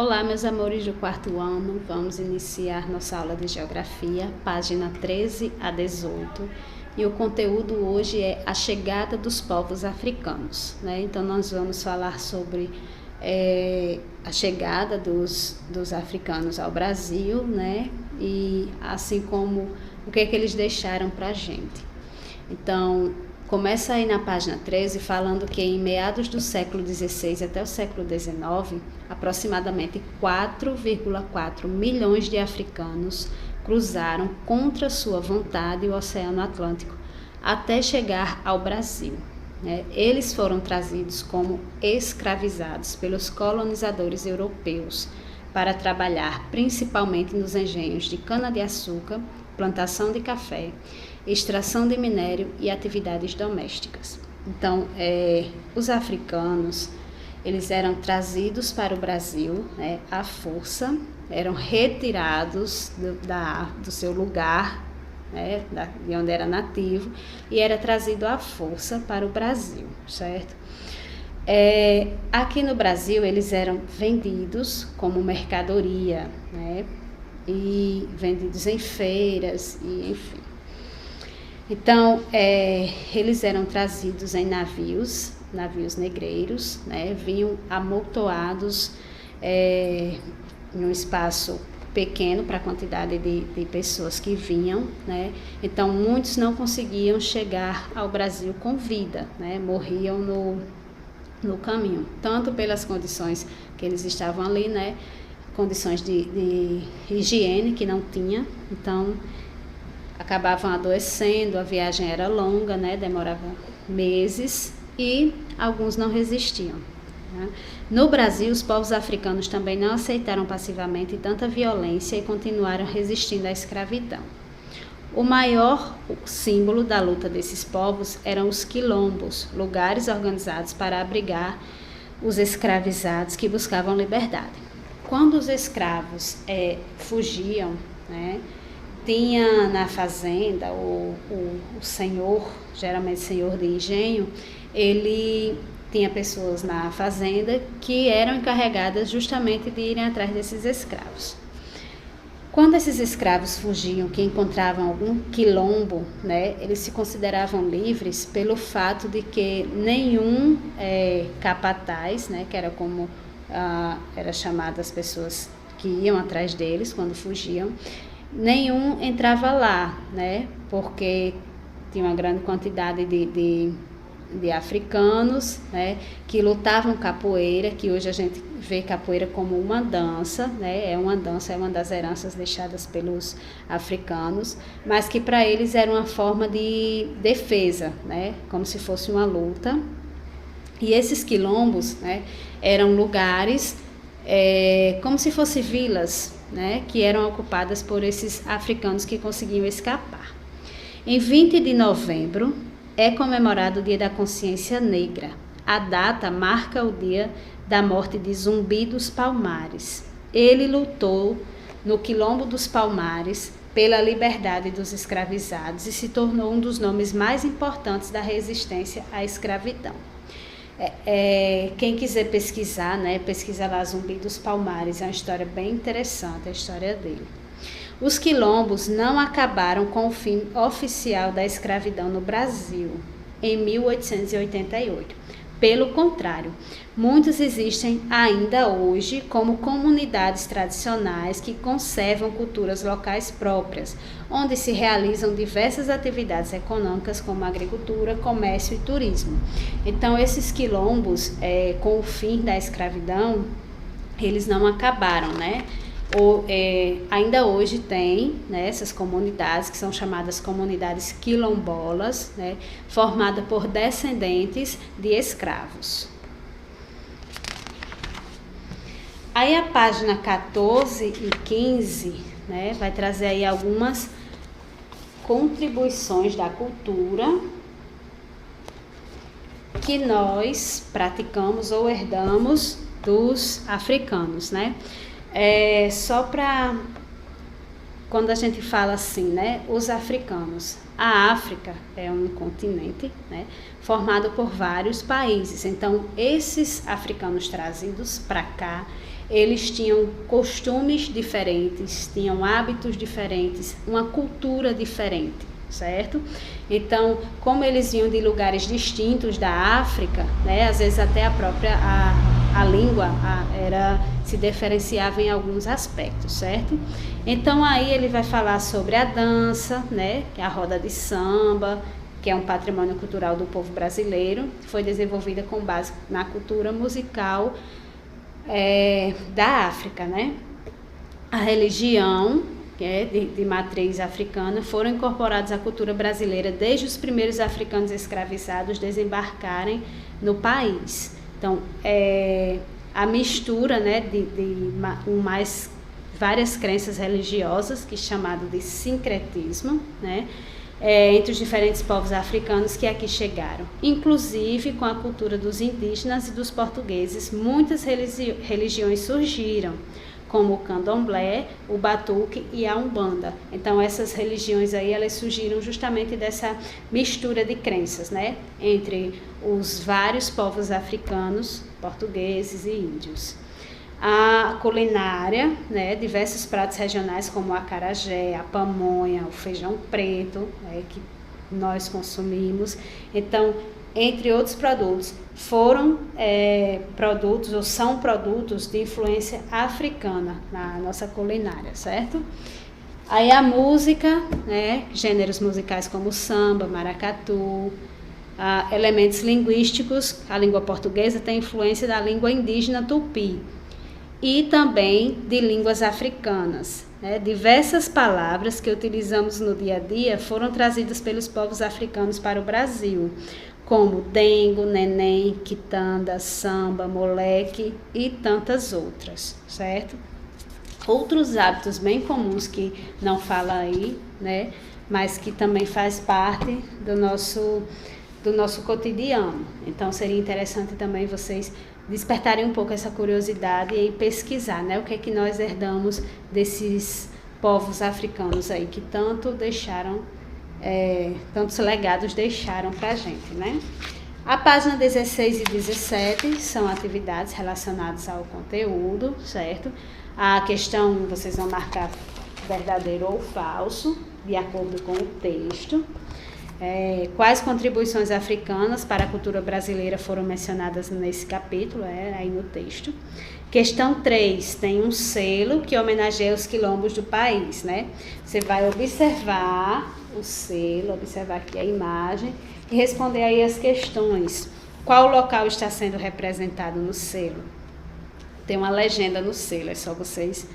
Olá, meus amores do quarto ano, vamos iniciar nossa aula de Geografia, página 13 a 18, e o conteúdo hoje é a chegada dos povos africanos, né? Então, nós vamos falar sobre a chegada dos africanos ao Brasil, né? E assim como o que é que eles deixaram para a gente. Então, começa aí na página 13 falando que em meados do século XVI até o século XIX, aproximadamente 4,4 milhões de africanos cruzaram contra sua vontade o Oceano Atlântico até chegar ao Brasil. Eles foram trazidos como escravizados pelos colonizadores europeus para trabalhar principalmente nos engenhos de cana-de-açúcar, plantação de café, extração de minério e atividades domésticas. Então, os africanos, eles eram trazidos para o Brasil, à força, eram retirados do seu lugar, de onde era nativo, e era trazido à força para o Brasil, certo? Aqui no Brasil, eles eram vendidos como mercadoria, e vendidos em feiras, e enfim. Então, eles eram trazidos em navios negreiros, vinham amontoados em um espaço pequeno para a quantidade de pessoas que vinham, Então, muitos não conseguiam chegar ao Brasil com vida, morriam no caminho, tanto pelas condições que eles estavam ali, condições de higiene que não tinha, então acabavam adoecendo, a viagem era longa, demorava meses e alguns não resistiam. No Brasil, os povos africanos também não aceitaram passivamente tanta violência e continuaram resistindo à escravidão. O maior símbolo da luta desses povos eram os quilombos, lugares organizados para abrigar os escravizados que buscavam liberdade. Quando os escravos fugiam, tinha na fazenda o senhor, geralmente senhor de engenho, ele tinha pessoas na fazenda que eram encarregadas justamente de irem atrás desses escravos. Quando esses escravos fugiam, que encontravam algum quilombo, eles se consideravam livres pelo fato de que nenhum capataz, que era como era chamado as pessoas que iam atrás deles quando fugiam, nenhum entrava lá, porque tinha uma grande quantidade de africanos, que lutavam capoeira, que hoje a gente vê capoeira como uma dança, é uma das heranças deixadas pelos africanos, mas que para eles era uma forma de defesa, como se fosse uma luta. E esses quilombos, eram lugares como se fossem vilas, que eram ocupadas por esses africanos que conseguiam escapar. Em 20 de novembro é comemorado o Dia da Consciência Negra. A data marca o dia da morte de Zumbi dos Palmares. Ele lutou no Quilombo dos Palmares pela liberdade dos escravizados e se tornou um dos nomes mais importantes da resistência à escravidão. Quem quiser pesquisar, pesquisa lá Zumbi dos Palmares, é uma história bem interessante, a história dele. Os quilombos não acabaram com o fim oficial da escravidão no Brasil, em 1888. Pelo contrário, muitos existem ainda hoje como comunidades tradicionais que conservam culturas locais próprias, onde se realizam diversas atividades econômicas como agricultura, comércio e turismo. Então, esses quilombos, com o fim da escravidão, eles não acabaram, ainda hoje tem essas comunidades que são chamadas comunidades quilombolas, formadas por descendentes de escravos. Aí a página 14 e 15 vai trazer aí algumas contribuições da cultura que nós praticamos ou herdamos dos africanos, só para, quando a gente fala assim, os africanos, a África é um continente, formado por vários países. Então, esses africanos trazidos para cá, eles tinham costumes diferentes, tinham hábitos diferentes, uma cultura diferente, certo? Então, como eles vinham de lugares distintos da África, né, às vezes até a própria a língua se diferenciava em alguns aspectos, certo? Então aí ele vai falar sobre a dança, né, que é a roda de samba, que é um patrimônio cultural do povo brasileiro, foi desenvolvida com base na cultura musical da África, né? A religião, que é de matriz africana, foram incorporados à cultura brasileira desde os primeiros africanos escravizados desembarcarem no país. Então, a mistura, né, de mais várias crenças religiosas, que é chamado de sincretismo, né, entre os diferentes povos africanos que aqui chegaram. Inclusive, com a cultura dos indígenas e dos portugueses, muitas religiões surgiram, como o candomblé, o batuque e a umbanda. Então, essas religiões aí, elas surgiram justamente dessa mistura de crenças, né, entre os vários povos africanos, portugueses e índios. A culinária, né, diversos pratos regionais como o acarajé, a pamonha, o feijão preto, né, que nós consumimos. Então, entre outros produtos, foram produtos ou são produtos de influência africana na nossa culinária, certo? Aí a música, né, gêneros musicais como samba, maracatu, elementos linguísticos, a língua portuguesa tem influência da língua indígena tupi e também de línguas africanas. Né? Diversas palavras que utilizamos no dia a dia foram trazidas pelos povos africanos para o Brasil, como dengo, neném, quitanda, samba, moleque e tantas outras, certo? Outros hábitos bem comuns que não fala aí, né, mas que também faz parte do nosso cotidiano. Então, seria interessante também vocês despertarem um pouco essa curiosidade em pesquisar, né, o que é que nós herdamos desses povos africanos aí que tanto deixaram, tantos legados deixaram para a gente, né? A página 16 e 17 são atividades relacionadas ao conteúdo, certo? A questão, vocês vão marcar verdadeiro ou falso, de acordo com o texto. Quais contribuições africanas para a cultura brasileira foram mencionadas nesse capítulo, aí no texto. Questão 3, tem um selo que homenageia os quilombos do país, né? Você vai observar o selo, observar aqui a imagem e responder aí as questões. Qual local está sendo representado no selo? Tem uma legenda no selo, é só vocês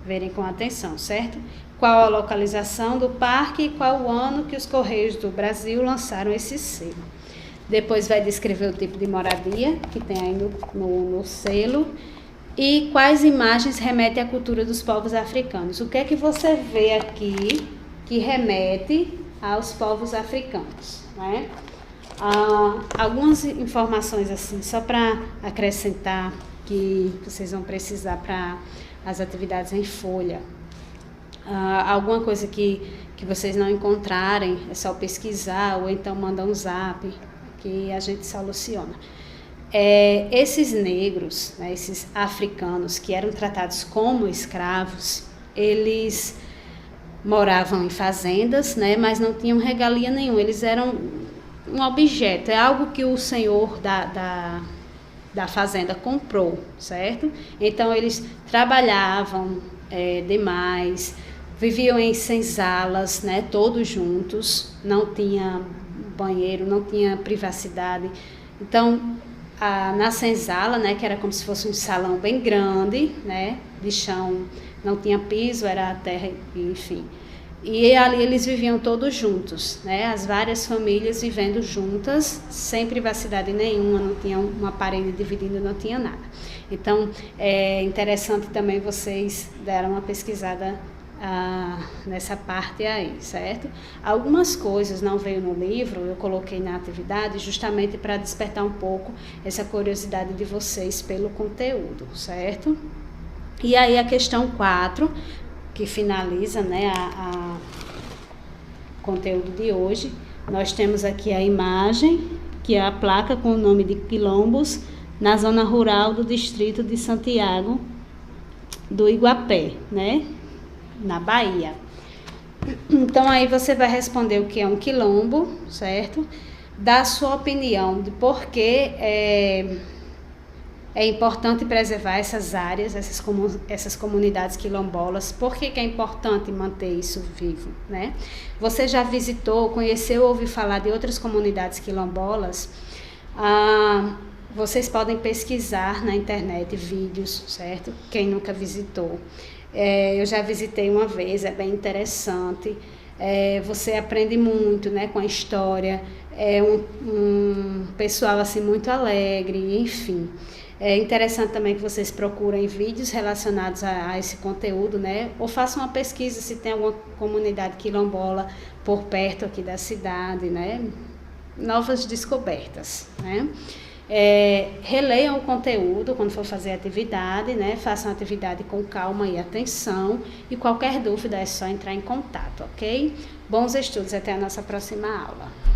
verem com atenção, certo? Qual a localização do parque e qual o ano que os Correios do Brasil lançaram esse selo. Depois vai descrever o tipo de moradia que tem aí no selo e quais imagens remetem à cultura dos povos africanos. O que é que você vê aqui que remete aos povos africanos, né? Algumas informações assim, só para acrescentar, que vocês vão precisar para as atividades em folha. Alguma coisa que vocês não encontrarem, é só pesquisar ou então mandar um zap que a gente soluciona. Esses negros, né, esses africanos que eram tratados como escravos, eles moravam em fazendas, né, mas não tinham regalia nenhum, eles eram um objeto, é algo que o senhor da fazenda comprou, certo? Então eles trabalhavam demais, viviam em senzalas, né, todos juntos, não tinha banheiro, não tinha privacidade. Então, na senzala, né, que era como se fosse um salão bem grande, né, de chão, não tinha piso, era a terra, enfim. E ali eles viviam todos juntos, né, as várias famílias vivendo juntas, sem privacidade nenhuma, não tinha uma parede dividindo, não tinha nada. Então, é interessante também vocês deram uma pesquisada nessa parte aí, certo? Algumas coisas não veio no livro, eu coloquei na atividade justamente para despertar um pouco essa curiosidade de vocês pelo conteúdo, certo? E aí a questão 4, que finaliza, né, o conteúdo de hoje, nós temos aqui a imagem, que é a placa com o nome de Quilombos, na zona rural do distrito de Santiago, do Iguapé, né? Na Bahia. Então, aí você vai responder o que é um quilombo, certo? Dar sua opinião de por que é importante preservar essas áreas, essas comunidades quilombolas, por que é importante manter isso vivo, né? Você já visitou, conheceu ou ouviu falar de outras comunidades quilombolas? Vocês podem pesquisar na internet vídeos, certo? Quem nunca visitou. Eu já visitei uma vez, é bem interessante. Você aprende muito, né, com a história. É um pessoal assim muito alegre, enfim. É interessante também que vocês procurem vídeos relacionados a esse conteúdo, né? Ou façam uma pesquisa se tem alguma comunidade quilombola por perto aqui da cidade, né? Novas descobertas, né? Releiam o conteúdo quando for fazer a atividade, né? Façam a atividade com calma e atenção. E qualquer dúvida é só entrar em contato, ok? Bons estudos, até a nossa próxima aula.